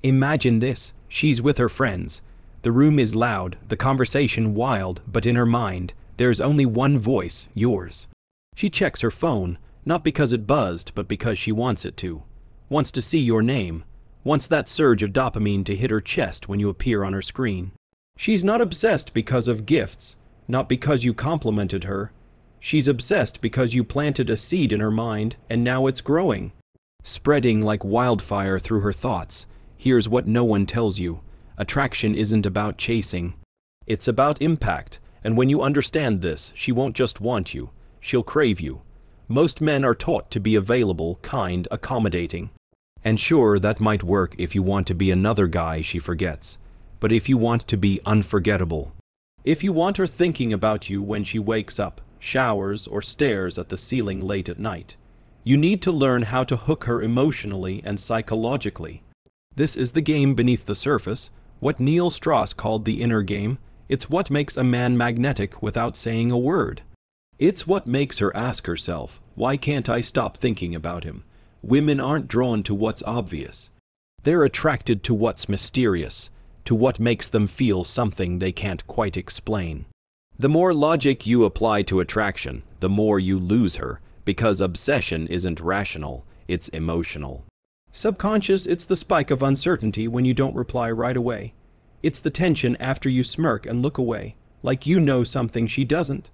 Imagine this, she's with her friends. The room is loud, the conversation wild, but in her mind, there's only one voice, yours. She checks her phone, not because it buzzed, but because she wants it to. Wants to see your name. Wants that surge of dopamine to hit her chest when you appear on her screen. She's not obsessed because of gifts, not because you complimented her. She's obsessed because you planted a seed in her mind, and now it's growing. Spreading like wildfire through her thoughts. Here's what no one tells you. Attraction isn't about chasing. It's about impact, and when you understand this, she won't just want you. She'll crave you. Most men are taught to be available, kind, accommodating. And sure, that might work if you want to be another guy she forgets. But if you want to be unforgettable, if you want her thinking about you when she wakes up, showers, or stares at the ceiling late at night, you need to learn how to hook her emotionally and psychologically. This is the game beneath the surface, what Neil Strauss called the inner game. It's what makes a man magnetic without saying a word. It's what makes her ask herself, why can't I stop thinking about him? Women aren't drawn to what's obvious. They're attracted to what's mysterious, to what makes them feel something they can't quite explain. The more logic you apply to attraction, the more you lose her, because obsession isn't rational, it's emotional. Subconscious, it's the spike of uncertainty when you don't reply right away. It's the tension after you smirk and look away, like you know something she doesn't.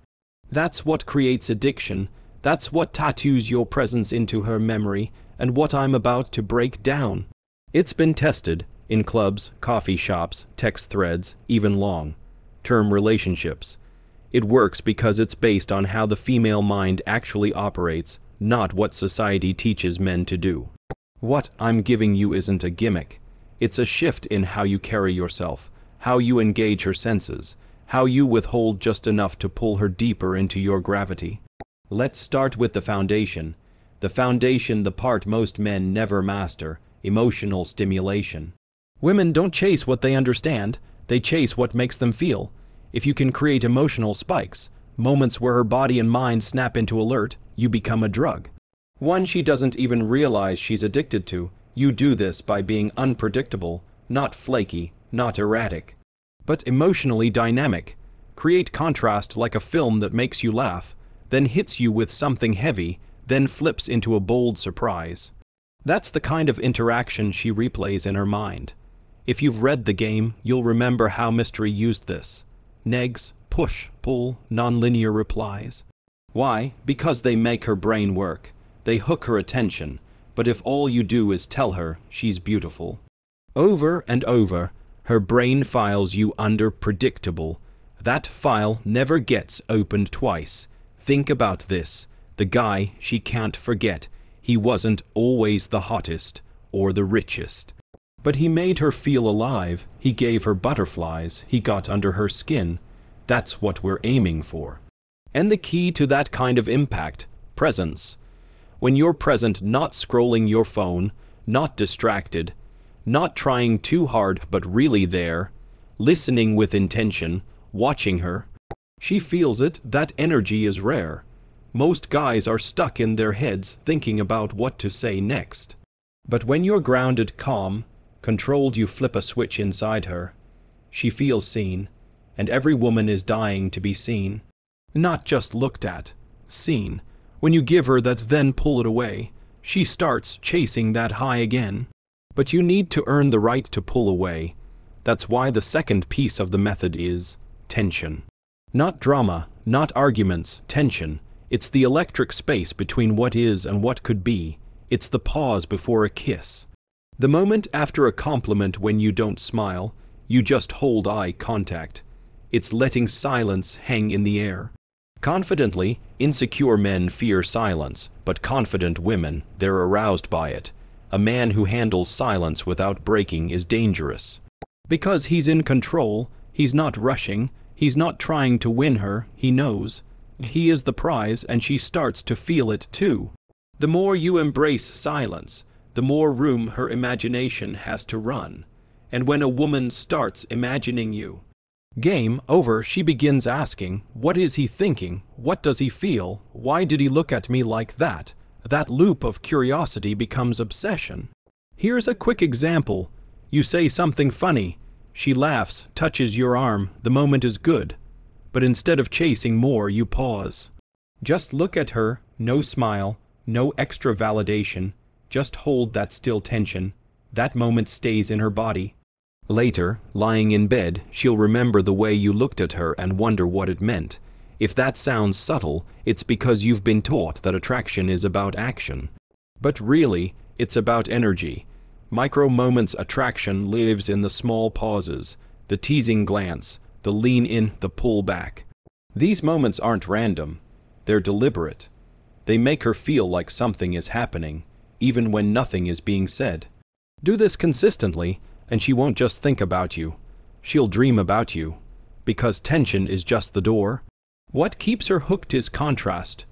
That's what creates addiction. That's what tattoos your presence into her memory, and what I'm about to break down. It's been tested in clubs, coffee shops, text threads, even long-term relationships. It works because it's based on how the female mind actually operates, not what society teaches men to do. What I'm giving you isn't a gimmick. It's a shift in how you carry yourself, how you engage her senses, how you withhold just enough to pull her deeper into your gravity. Let's start with the foundation. The part most men never master, emotional stimulation. Women don't chase what they understand, they chase what makes them feel. If you can create emotional spikes, moments where her body and mind snap into alert, you become a drug. One she doesn't even realize she's addicted to. You do this by being unpredictable, not flaky, not erratic, but emotionally dynamic. Create contrast like a film that makes you laugh, then hits you with something heavy, then flips into a bold surprise. That's the kind of interaction she replays in her mind. If you've read the game, you'll remember how Mystery used this. Negs, push, pull, nonlinear replies. Why? Because they make her brain work. They hook her attention. But if all you do is tell her she's beautiful, over and over, her brain files you under predictable. That file never gets opened twice. Think about this. The guy she can't forget. He wasn't always the hottest or the richest. But he made her feel alive. He gave her butterflies. He got under her skin. That's what we're aiming for. And the key to that kind of impact, presence. When you're present, not scrolling your phone, not distracted, not trying too hard but really there, listening with intention, watching her. She feels it, that energy is rare. Most guys are stuck in their heads thinking about what to say next. But when you're grounded, calm, controlled, you flip a switch inside her. She feels seen, and every woman is dying to be seen. Not just looked at, seen. When you give her that, then pull it away, she starts chasing that high again. But you need to earn the right to pull away. That's why the second piece of the method is tension. Not drama, not arguments, tension. It's the electric space between what is and what could be. It's the pause before a kiss. The moment after a compliment when you don't smile, you just hold eye contact. It's letting silence hang in the air. Confidently, insecure men fear silence, but confident women, they're aroused by it. A man who handles silence without breaking is dangerous. Because he's in control, he's not rushing, he's not trying to win her, he knows. He is the prize, and she starts to feel it too. The more you embrace silence, the more room her imagination has to run. And when a woman starts imagining you, game over, she begins asking, what is he thinking? What does he feel? Why did he look at me like that? That loop of curiosity becomes obsession. Here's a quick example. You say something funny. She laughs, touches your arm, the moment is good. But instead of chasing more, you pause. Just look at her, no smile, no extra validation, just hold that still tension. That moment stays in her body. Later, lying in bed, she'll remember the way you looked at her and wonder what it meant. If that sounds subtle, it's because you've been taught that attraction is about action. But really, it's about energy. Micro-moments attraction lives in the small pauses, the teasing glance, the lean in, the pull back. These moments aren't random. They're deliberate. They make her feel like something is happening, even when nothing is being said. Do this consistently, and she won't just think about you. She'll dream about you. Because tension is just the door. What keeps her hooked is contrast.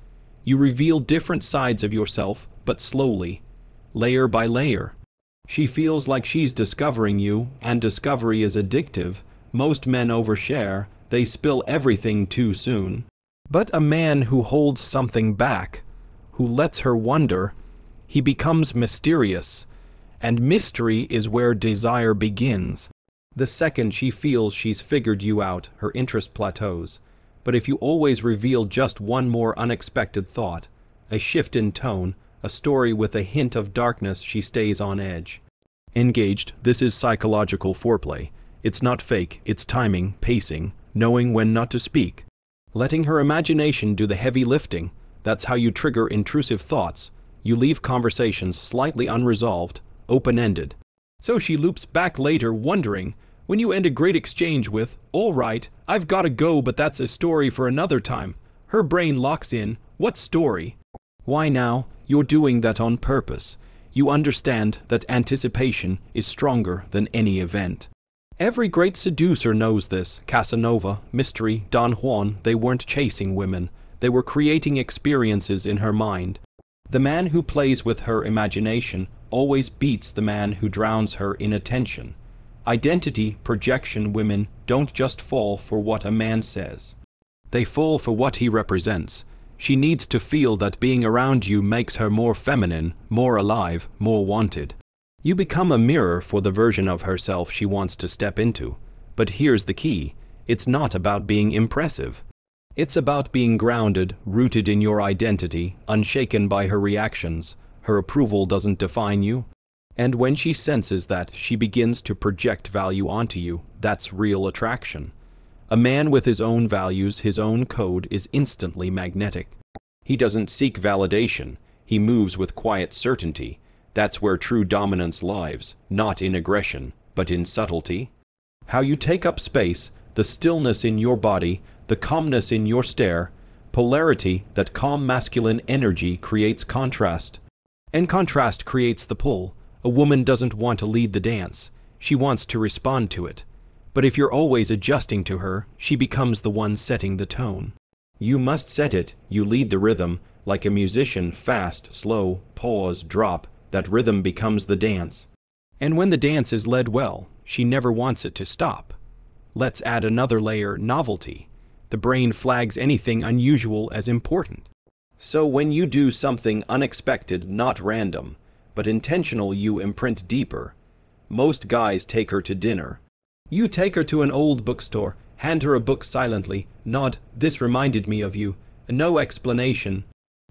You reveal different sides of yourself, but slowly, layer by layer. She feels like she's discovering you, and discovery is addictive. Most men overshare, they spill everything too soon. But a man who holds something back, who lets her wonder, he becomes mysterious. And mystery is where desire begins. The second she feels she's figured you out, her interest plateaus. But if you always reveal just one more unexpected thought, a shift in tone, a story with a hint of darkness, she stays on edge. Engaged, this is psychological foreplay. It's not fake, it's timing, pacing, knowing when not to speak. Letting her imagination do the heavy lifting, that's how you trigger intrusive thoughts. You leave conversations slightly unresolved, open-ended. So she loops back later wondering, when you end a great exchange with, "All right, I've gotta go, but that's a story for another time." Her brain locks in, "What story?" Why now? You're doing that on purpose. You understand that anticipation is stronger than any event. Every great seducer knows this. Casanova, Mystery, Don Juan, they weren't chasing women. They were creating experiences in her mind. The man who plays with her imagination always beats the man who drowns her in attention. Identity projection women don't just fall for what a man says. They fall for what he represents. She needs to feel that being around you makes her more feminine, more alive, more wanted. You become a mirror for the version of herself she wants to step into. But here's the key. It's not about being impressive. It's about being grounded, rooted in your identity, unshaken by her reactions. Her approval doesn't define you. And when she senses that, she begins to project value onto you. That's real attraction. A man with his own values, his own code, is instantly magnetic. He doesn't seek validation. He moves with quiet certainty. That's where true dominance lies, not in aggression, but in subtlety. How you take up space, the stillness in your body, the calmness in your stare, polarity, that calm masculine energy creates contrast. And contrast creates the pull. A woman doesn't want to lead the dance. She wants to respond to it. But if you're always adjusting to her, she becomes the one setting the tone. You must set it, you lead the rhythm, like a musician, fast, slow, pause, drop, that rhythm becomes the dance. And when the dance is led well, she never wants it to stop. Let's add another layer, novelty. The brain flags anything unusual as important. So when you do something unexpected, not random, but intentional, you imprint deeper. Most guys take her to dinner. You take her to an old bookstore, hand her a book silently, nod, "This reminded me of you," no explanation.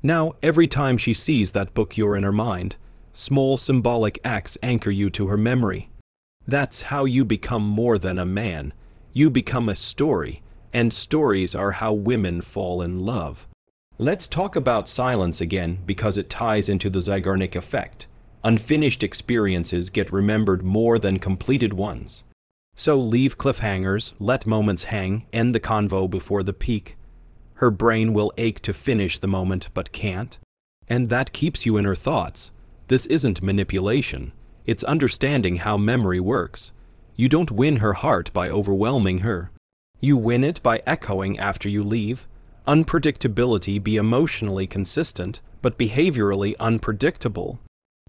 Now, every time she sees that book, you're in her mind. Small symbolic acts anchor you to her memory. That's how you become more than a man. You become a story, and stories are how women fall in love. Let's talk about silence again, because it ties into the Zeigarnik effect. Unfinished experiences get remembered more than completed ones. So leave cliffhangers, let moments hang, end the convo before the peak. Her brain will ache to finish the moment but can't. And that keeps you in her thoughts. This isn't manipulation. It's understanding how memory works. You don't win her heart by overwhelming her. You win it by echoing after you leave. Unpredictability, be emotionally consistent, but behaviorally unpredictable.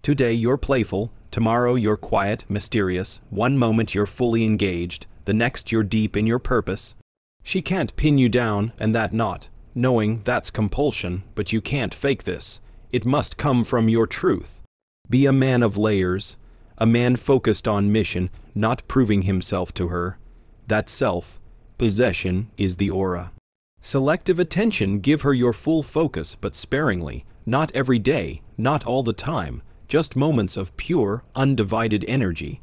Today you're playful, tomorrow you're quiet, mysterious, one moment you're fully engaged, the next you're deep in your purpose. She can't pin you down, and that not, knowing that's compulsion, but you can't fake this. It must come from your truth. Be a man of layers, A man focused on mission, not proving himself to her. That self-possession is the aura. Selective attention, give her your full focus, but sparingly, not every day, not all the time, just moments of pure, undivided energy.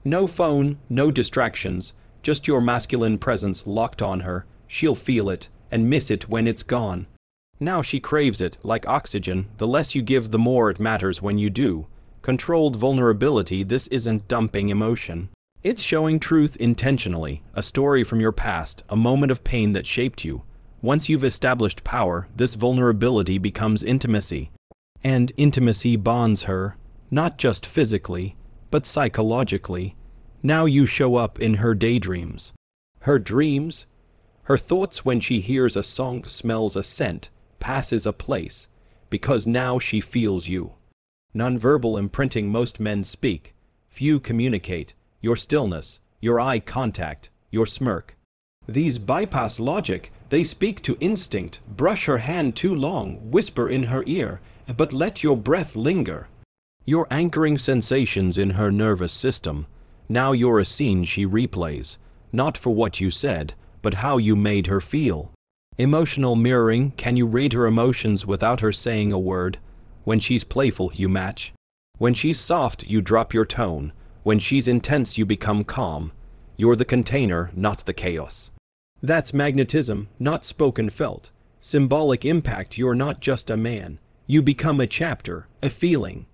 No phone, no distractions, just your masculine presence locked on her. She'll feel it, and miss it when it's gone. Now she craves it, like oxygen. The less you give, the more it matters when you do. Controlled vulnerability, this isn't dumping emotion. It's showing truth intentionally, a story from your past, a moment of pain that shaped you. Once you've established power, this vulnerability becomes intimacy. And intimacy bonds her, not just physically, but psychologically. Now you show up in her daydreams. Her dreams? Her thoughts when she hears a song, smells a scent, passes a place, because now she feels you. Nonverbal imprinting, most men speak, few communicate. Your stillness, your eye contact, your smirk. These bypass logic, they speak to instinct. Brush her hand too long, whisper in her ear, but let your breath linger. You're anchoring sensations in her nervous system. Now you're a scene she replays, not for what you said, but how you made her feel. Emotional mirroring, can you read her emotions without her saying a word? When she's playful, you match. When she's soft, you drop your tone. When she's intense, you become calm. You're the container, not the chaos. That's magnetism, not spoken felt. Symbolic impact, you're not just a man. You become a chapter, a feeling.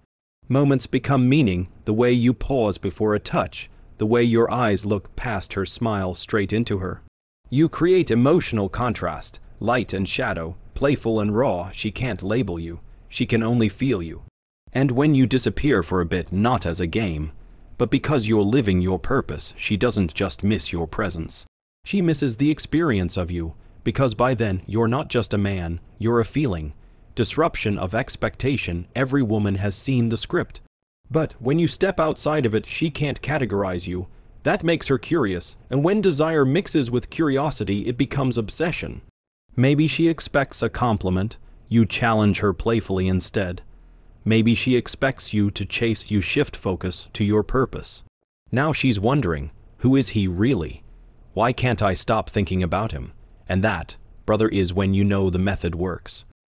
Moments become meaning, the way you pause before a touch, the way your eyes look past her smile straight into her. You create emotional contrast, light and shadow, playful and raw. She can't label you, she can only feel you. And when you disappear for a bit, not as a game, but because you're living your purpose, she doesn't just miss your presence. She misses the experience of you, because by then you're not just a man, you're a feeling. Disruption of expectation, every woman has seen the script. But when you step outside of it, she can't categorize you. That makes her curious, and when desire mixes with curiosity, it becomes obsession. Maybe she expects a compliment, you challenge her playfully instead. Maybe she expects you to chase, you shift focus to your purpose. Now she's wondering, who is he really? Why can't I stop thinking about him? And that, brother, is when you know the method works.